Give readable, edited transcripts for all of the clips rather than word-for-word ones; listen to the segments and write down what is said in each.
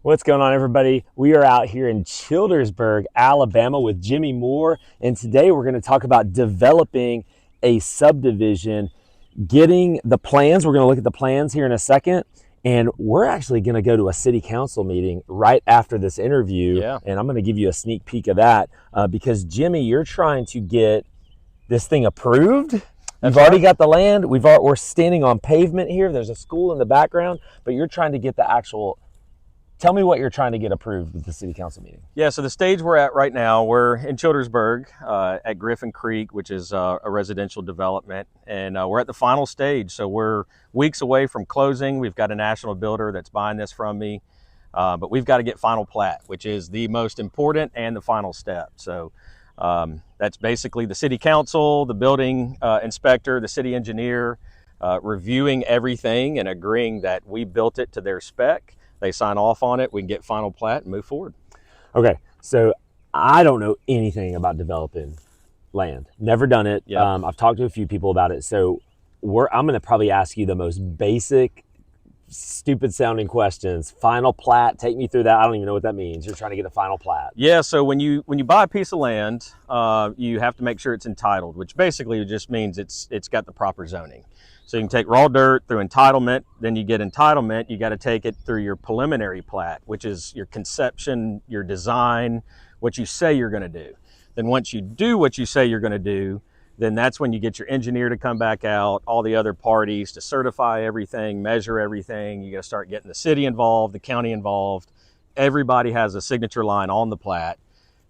What's going on, everybody? We are out here in Childersburg, Alabama with Jimmy Moore, and today we're going to talk about developing a subdivision, getting the plans. We're going to look at the plans here in a second, and we're actually going to go to a city council meeting right after this interview, Yeah. and I'm going to give you a sneak peek of that because, Jimmy, you're trying to get this thing approved. You've already got the land. We're standing on pavement here. There's a school in the background, but you're trying to get the actual. Tell me what you're trying to get approved with the city council meeting. Yeah, so the stage we're at right now, we're in Childersburg at Griffin Creek, which is a residential development, and we're at the final stage. So we're weeks away from closing. We've got a national builder that's buying this from me, but we've got to get final plat, which is the most important and the final step. So that's basically the city council, the building inspector, the city engineer, reviewing everything and agreeing that we built it to their spec. They sign off on it, we can get final plat and move forward. Okay, so I don't know anything about developing land. Never done it. Yeah. I've talked to a few people about it. So I'm going to probably ask you the most basic, stupid sounding questions. Final plat, take me through that. I don't even know what that means. You're trying to get a final plat. Yeah, so when you buy a piece of land, you have to make sure it's entitled, which basically just means it's got the proper zoning. So you can take raw dirt through entitlement, then you get entitlement, you got to take it through your preliminary plat, which is your conception, your design, what you say you're going to do. Then once you do what you say you're going to do, then that's when you get your engineer to come back out, all the other parties to certify everything, measure everything. You got to start getting the city involved, the county involved. Everybody has a signature line on the plat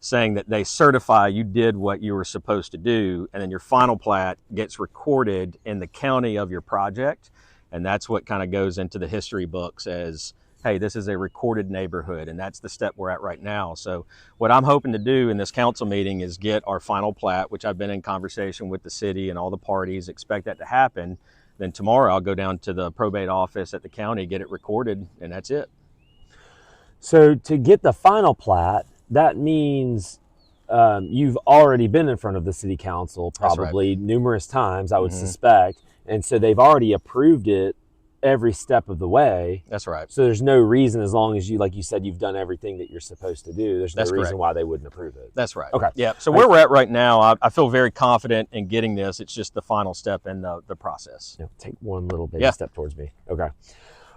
saying that they certify you did what you were supposed to do, and then your final plat gets recorded in the county of your project, and that's what kind of goes into the history books as, hey, this is a recorded neighborhood, and that's the step we're at right now. So what I'm hoping to do in this council meeting is get our final plat, which I've been in conversation with the city and all the parties, expect that to happen. Then tomorrow I'll go down to the probate office at the county, get it recorded, and that's it. So to get the final plat, that means you've already been in front of the city council probably numerous times, I would suspect. And so they've already approved it every step of the way. That's right. So there's no reason, as long as you, like you said, you've done everything that you're supposed to do, there's no reason why they wouldn't approve it. That's right. Okay. Yeah. So where we're at right now, I feel very confident in getting this. It's just the final step in the process. Yeah, take one little baby step towards me. Okay.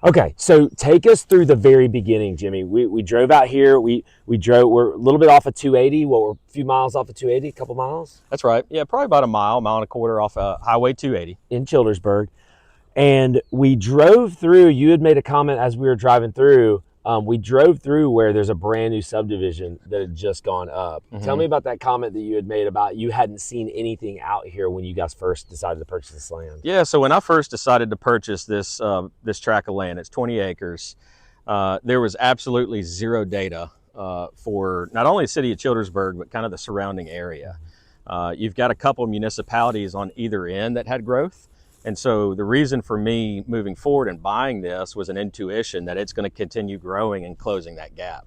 Okay, so take us through the very beginning, Jimmy. We drove out here. We're a little bit off of 280. We're a few miles off of 280, a couple miles. That's right. Yeah, probably about a mile and a quarter off Highway 280 in Childersburg. And we drove through. You had made a comment as we were driving through. We drove through where there's a brand new subdivision that had just gone up. Tell me about that comment that you had made about you hadn't seen anything out here when you guys first decided to purchase this land. Yeah, so when I first decided to purchase this tract of land, it's 20 acres, there was absolutely zero data for not only the city of Childersburg, but kind of the surrounding area. You've got a couple of municipalities on either end that had growth. And so the reason for me moving forward and buying this was an intuition that it's going to continue growing and closing that gap.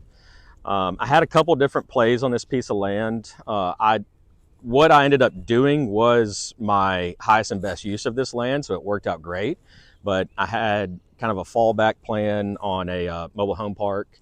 I had a couple different plays on this piece of land. What I ended up doing was my highest and best use of this land, so it worked out great. But I had kind of a fallback plan on a mobile home park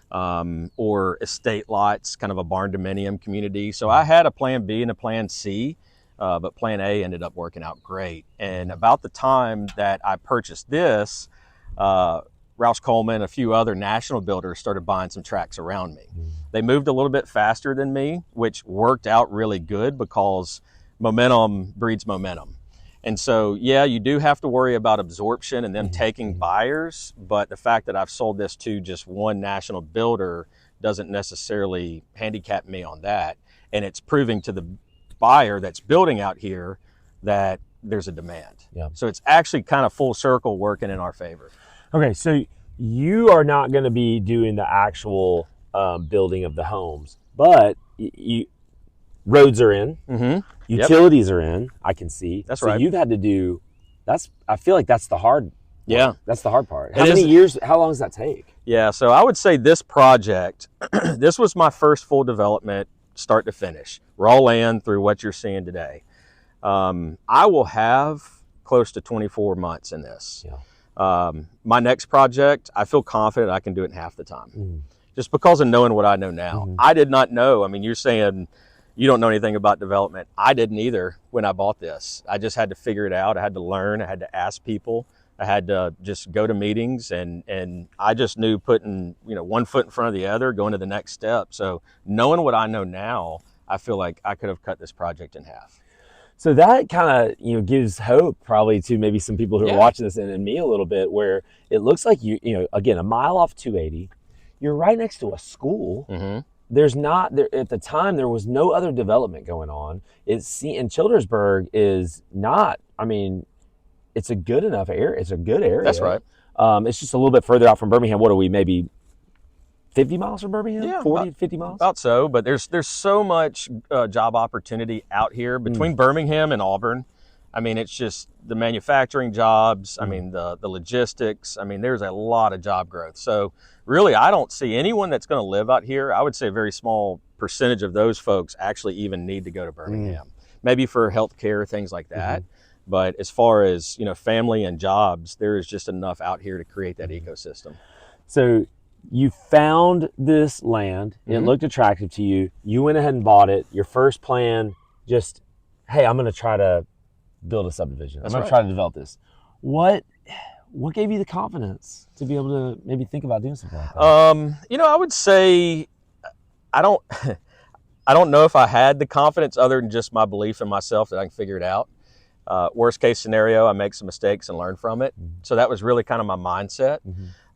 or estate lots, kind of a barn dominium community. So I had a plan B and a plan C. But plan A ended up working out great. And about the time that I purchased this, Roush Coleman, a few other national builders started buying some tracts around me. They moved a little bit faster than me, which worked out really good because momentum breeds momentum. And so, yeah, you do have to worry about absorption and them taking buyers, but the fact that I've sold this to just one national builder doesn't necessarily handicap me on that. And it's proving to the buyer that's building out here that there's a demand. Yeah. So it's actually kind of full circle working in our favor. Okay, so you are not going to be doing the actual building of the homes, but roads are in, utilities are in, I can see. That's so right. You've had to do, I feel like that's the hard That's the hard part. How long does that take? Yeah, so I would say this project, this was my first full development start to finish, raw land through what you're seeing today. I will have close to 24 months in this. Yeah. My next project, I feel confident I can do it in half the time, Mm-hmm. just because of knowing what I know now. Mm-hmm. I did not know. I mean, you're saying you don't know anything about development. I didn't either when I bought this. I just had to figure it out. I had to learn. I had to ask people. I had to just go to meetings, and I just knew putting, one foot in front of the other, going to the next step. So knowing what I know now, I feel like I could have cut this project in half. So that kind of gives hope probably to maybe some people who are Yeah. watching this and me a little bit, where it looks like again, a mile off 280, you're right next to a school. Mm-hmm. There's not there at the time, there was no other development going on. And Childersburg is not. I mean, it's a good enough area. It's a good area. That's right. It's just a little bit further out from Birmingham. What are we, maybe 50 miles from Birmingham? Yeah, 40, 50 miles? About so, but there's so much job opportunity out here between Birmingham and Auburn. I mean, it's just the manufacturing jobs. I mean, the logistics. I mean, there's a lot of job growth. So really, I don't see anyone that's going to live out here. I would say a very small percentage of those folks actually even need to go to Birmingham, maybe for healthcare, things like that. But as far as, family and jobs, there is just enough out here to create that ecosystem. So you found this land. It looked attractive to you. You went ahead and bought it. Your first plan, just, hey, I'm going to try to build a subdivision. I'm going to try to develop this. What gave you the confidence to be able to maybe think about doing something like that? I would say I don't I don't know if I had the confidence other than just my belief in myself that I can figure it out. Worst case scenario, I make some mistakes and learn from it. So that was really kind of my mindset.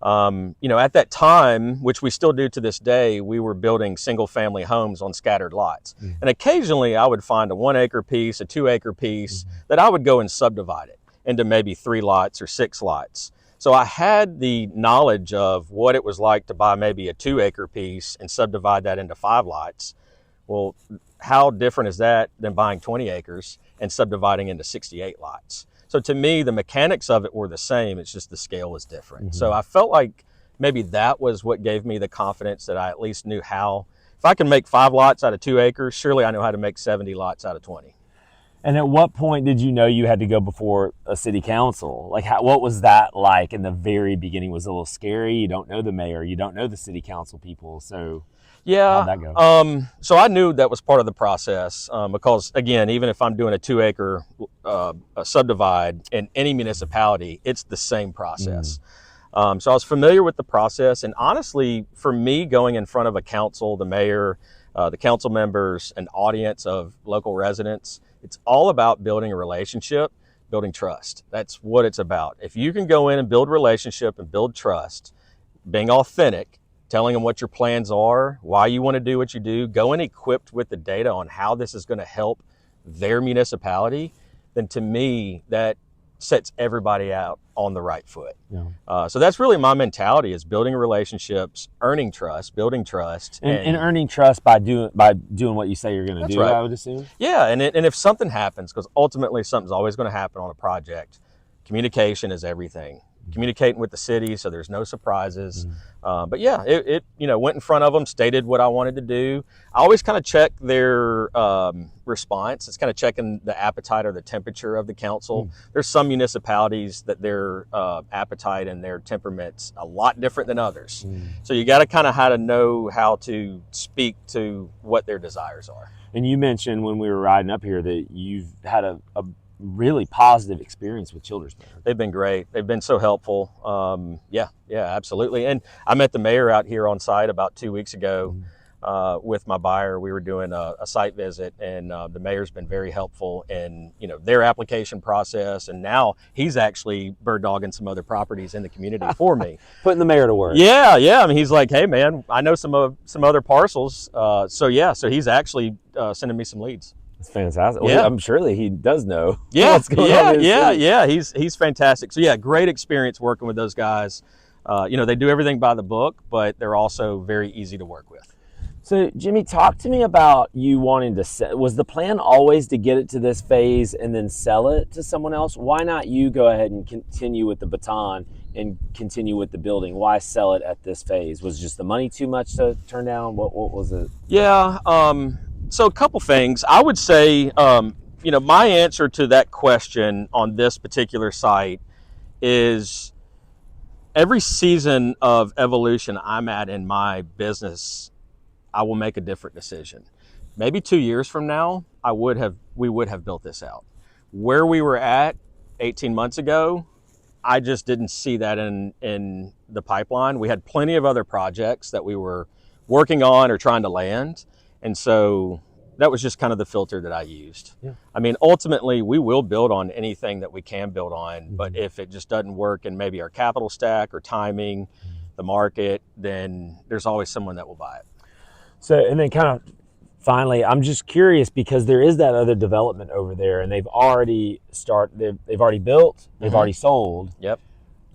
At that time, which we still do to this day, we were building single family homes on scattered lots. And occasionally I would find a 1 acre piece, a 2 acre piece that I would go and subdivide it into maybe 3 lots or 6 lots. So I had the knowledge of what it was like to buy maybe a 2 acre piece and subdivide that into 5 lots. Well, how different is that than buying 20 acres and subdividing into 68 lots? So to me, the mechanics of it were the same. It's just the scale was different. So I felt like maybe that was what gave me the confidence that I at least knew how. If I can make 5 lots out of 2 acres, surely I know how to make 70 lots out of 20. And at what point did you know you had to go before a city council? Like, what was that like in the very beginning? Was it a little scary? You don't know the mayor. You don't know the city council people. So yeah, how'd that go? So I knew that was part of the process because, again, even if I'm doing a 2 acre subdivide in any municipality, it's the same process. So I was familiar with the process. And honestly, for me, going in front of a council, the mayor, the council members, an audience of local residents, it's all about building a relationship, building trust. That's what it's about. If you can go in and build relationship and build trust, being authentic, telling them what your plans are, why you want to do what you do, go in equipped with the data on how this is going to help their municipality, then to me, that sets everybody out on the right foot. So that's really my mentality, is building relationships, earning trust, building trust. And earning trust by doing what you say you're going to do, right. I would assume. Yeah, and if something happens, because ultimately something's always going to happen on a project, communication is everything. Communicating with the city so there's no surprises. But yeah, it went in front of them, stated what I wanted to do. I always kind of check their response. It's kind of checking the appetite or the temperature of the council. There's some municipalities that their appetite and their temperament's a lot different than others. So you got to kind of know how to speak to what their desires are. And you mentioned when we were riding up here that you've had a really positive experience with Childersburg. They've been great. They've been so helpful. Yeah, absolutely. And I met the mayor out here on site about 2 weeks ago with my buyer. We were doing a site visit, and the mayor's been very helpful in their application process. And now he's actually bird dogging some other properties in the community for me, putting the mayor to work. Yeah. I mean, he's like, hey man, I know some other parcels. So he's actually sending me some leads. It's fantastic. Well, I'm sure that he does know. What's going on. Yeah. He's fantastic. So yeah, great experience working with those guys. They do everything by the book, but they're also very easy to work with. So Jimmy, talk to me about you wanting to sell. Was the plan always to get it to this phase and then sell it to someone else? Why not you go ahead and continue with the baton and continue with the building? Why sell it at this phase? Was just the money too much to turn down? What was it? Yeah. So a couple things. I would say, my answer to that question on this particular site is every season of evolution I'm at in my business, I will make a different decision. Maybe 2 years from now, we would have built this out. Where we were at 18 months ago, I just didn't see that in the pipeline. We had plenty of other projects that we were working on or trying to land. And so that was just kind of the filter that I used. Yeah. I mean, ultimately, we will build on anything that we can build on. Mm-hmm. But if it just doesn't work in maybe our capital stack or timing, the market, then there's always someone that will buy it. So, and then kind of finally, I'm just curious because there is that other development over there, and they've already built, they've already sold. Yep.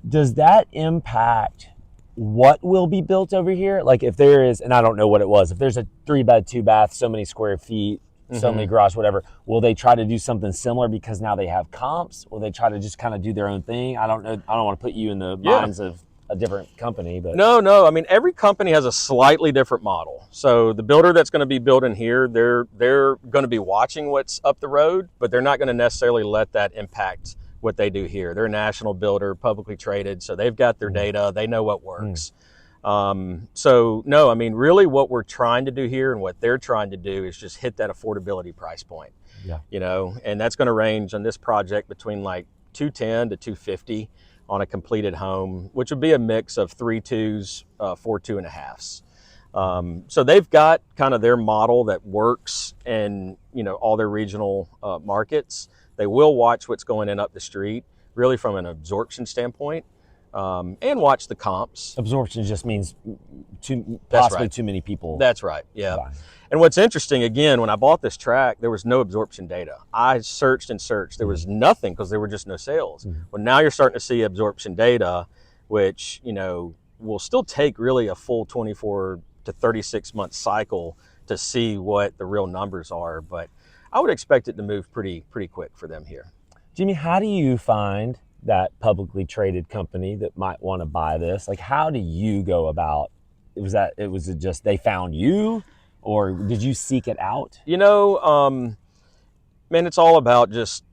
Does that impact what will be built over here? Like if there is, and I don't know what it was, if there's a 3-bed, 2-bath, so many square feet, so many garage, whatever, will they try to do something similar because now they have comps? Will they try to just kind of do their own thing? I don't know. I don't want to put you in the minds of a different company, but no. I mean, every company has a slightly different model. So the builder that's going to be building here, they're going to be watching what's up the road, but they're not going to necessarily let that impact what they do here. They're a national builder, publicly traded, so they've got their data. They know what works. So no, I mean, really what we're trying to do here and what they're trying to do is just hit that affordability price point. Yeah. You know, and that's going to range on this project between like 210 to 250 on a completed home, which would be a mix of 3 2s, 4 2.5s. So they've got kind of their model that works in, you know, all their regional markets. They will watch what's going in up the street, really from an absorption standpoint, and watch the comps. Absorption just means possibly right. too many people. That's right, yeah. And what's interesting, again, when I bought this tract, there was no absorption data. I searched and searched. There was nothing because there were just no sales. Well, now you're starting to see absorption data, which, you know, will still take really a full 24 to 36 month cycle to see what the real numbers are. But I would expect it to move pretty quick for them here. Jimmy, how do you find that publicly traded company that might want to buy this? Like, how do you go about? Was it just they found you? Or did you seek it out? You know, man, it's all about just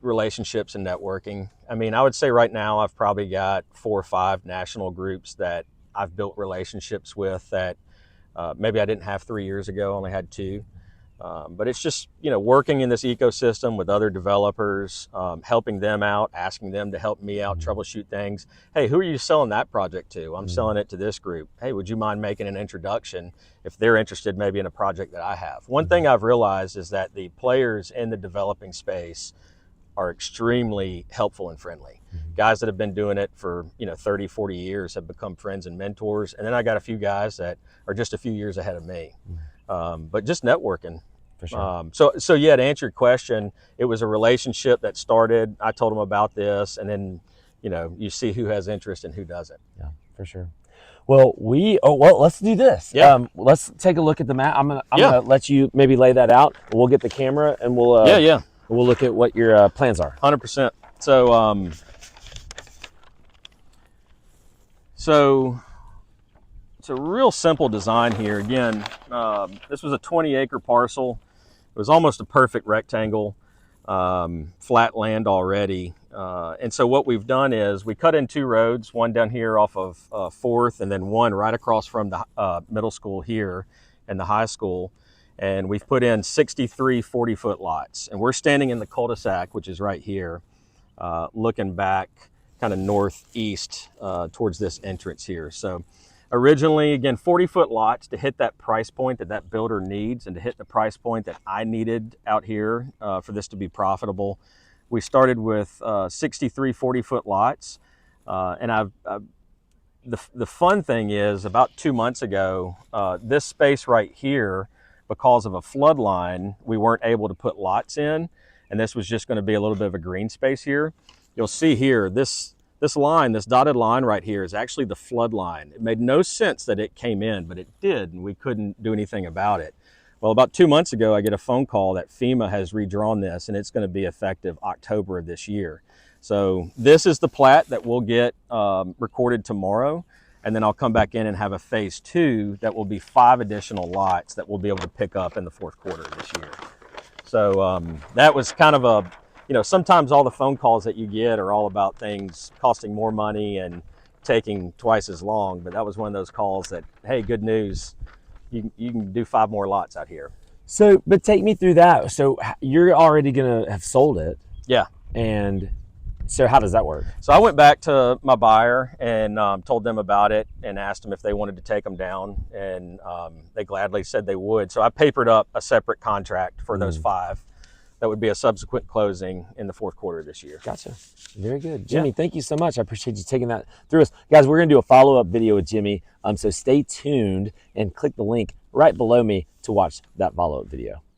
relationships and networking. I mean, I would say right now I've probably got 4 or 5 national groups that I've built relationships with that maybe I didn't have 3 years ago, only had 2. But it's just, you know, working in this ecosystem with other developers, helping them out, asking them to help me out, troubleshoot things. Hey, who are you selling that project to? I'm selling it to this group. Hey, would you mind making an introduction if they're interested maybe in a project that I have? One thing I've realized is that the players in the developing space are extremely helpful and friendly. Guys that have been doing it for, you know, 30, 40 years have become friends and mentors. And then I got a few guys that are just a few years ahead of me. But just networking. For sure. So yeah, to answer your question, it was a relationship that started. I told them about this, and then, you know, you see who has interest and who doesn't. Yeah, for sure. Well, let's do this. Yeah. Let's take a look at the map. I'm gonna let you maybe lay that out. We'll get the camera and we'll we'll look at what your plans are. 100%. So it's a real simple design here. Again, this was a 20-acre parcel. It was almost a perfect rectangle, flat land already. And so what we've done is we cut in 2 roads, one down here off of 4th, and then one right across from the middle school here and the high school. And we've put in 63 40-foot lots. And we're standing in the cul-de-sac, which is right here, looking back kind of northeast towards this entrance here. So originally, again, 40-foot lots to hit that price point that builder needs and to hit the price point that I needed out here for this to be profitable. We started with 63 40-foot lots. And the fun thing is, about 2 months ago, this space right here, because of a flood line, we weren't able to put lots in. And this was just going to be a little bit of a green space here. You'll see here, this line, this dotted line right here is actually the flood line. It made no sense that it came in, but it did, and we couldn't do anything about it. Well, about 2 months ago, I get a phone call that FEMA has redrawn this, and it's going to be effective October of this year. So this is the plat that we'll get recorded tomorrow, and then I'll come back in and have a phase 2 that will be 5 additional lots that we'll be able to pick up in the 4th quarter of this year. So that was kind of a, you know, sometimes all the phone calls that you get are all about things costing more money and, taking twice as long, but that was one of those calls that, hey, good news, you can do 5 more lots out here. So, but take me through that. So you're already going to have sold it. Yeah. And so how does that work? So I went back to my buyer and told them about it and asked them if they wanted to take them down, and they gladly said they would. So I papered up a separate contract for those 5. That would be a subsequent closing in the 4th quarter of this year. Gotcha. Very good. Jimmy, thank you so much. I appreciate you taking that through us. Guys, we're going to do a follow-up video with Jimmy. So stay tuned and click the link right below me to watch that follow-up video.